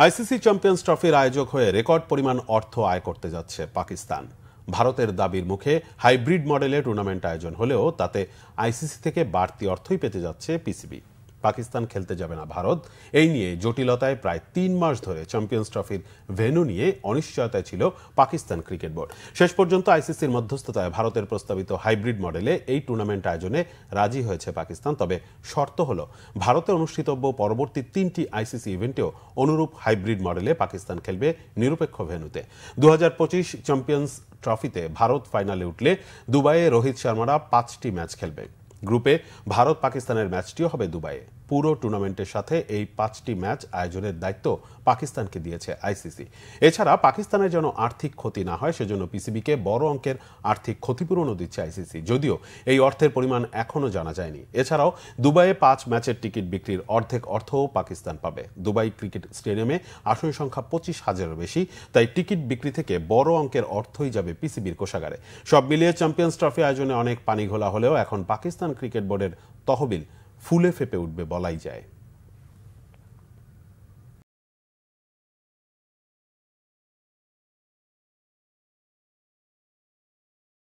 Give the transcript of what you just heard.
ICC champions ট্রফির আয়োজক হয়ে রেকর্ড পরিমাণ অর্থ আয় করতে যাচ্ছে পাকিস্তান। ভারতের দাবির মুখে হাইব্রিড মডেলে টুর্নামেন্ট আয়োজন হলেও তাতে আইসিসি থেকে বাড়তি অর্থই পেতে যাচ্ছে পিসিবি। পাকিস্তান খেলতে যাবে না ভারত, এই নিয়ে জটিলতায় প্রায় ৩ মাস ধরে চ্যাম্পিয়ন্স ট্রফির ভেন্যু নিয়ে অনিশ্চয়তায় ছিল পাকিস্তান ক্রিকেট বোর্ড। শেষ পর্যন্ত আইসিসির মধ্যস্থতায় ভারতের প্রস্তাবিত হাইব্রিড মডেলে এই টুর্নামেন্ট আয়োজনে রাজি হয়েছে পাকিস্তান। তবে শর্ত হল ভারতে অনুষ্ঠিতব্য পরবর্তী ৩টি আইসিসি ইভেন্টেও অনুরূপ হাইব্রিড মডেলে পাকিস্তান খেলবে নিরপেক্ষ ভেন্যুতে। ২০২৫ চ্যাম্পিয়ন্স ট্রফিতে ভারত ফাইনালে উঠলে দুবাইয়ে রোহিত শর্মারা ৫টি ম্যাচ খেলবে। গ্রুপে ভারত পাকিস্তানের ম্যাচটিও হবে দুবাইয়ে। পুরো টুর্নামেন্টের সাথে এই ৫টি ম্যাচ আয়োজনের দায়িত্ব পাকিস্তানকে দিয়েছে আইসিসি। এছাড়া পাকিস্তানের যেন আর্থিক ক্ষতি না হয় সেজন্য পিসিবিকে বড় অঙ্কের আর্থিক ক্ষতিপূরণও দিচ্ছে আইসিসি, যদিও এই অর্থের পরিমাণ এখনও জানা যায়নি। এছাড়াও দুবাইয়ে ৫ ম্যাচের টিকিট বিক্রির অর্ধেক অর্থও পাকিস্তান পাবে। দুবাই ক্রিকেট স্টেডিয়ামে আসন সংখ্যা ২৫,০০০-এর বেশি, তাই টিকিট বিক্রি থেকে বড় অঙ্কের অর্থই যাবে পিসিবির কোষাগারে। সব মিলিয়ে চ্যাম্পিয়ন্স ট্রফি আয়োজনে অনেক পানি ঘোলা হলেও এখন পাকিস্তান ক্রিকেট বোর্ডের তহবিল ফুলে ফেপে উঠবে বলাই যায়।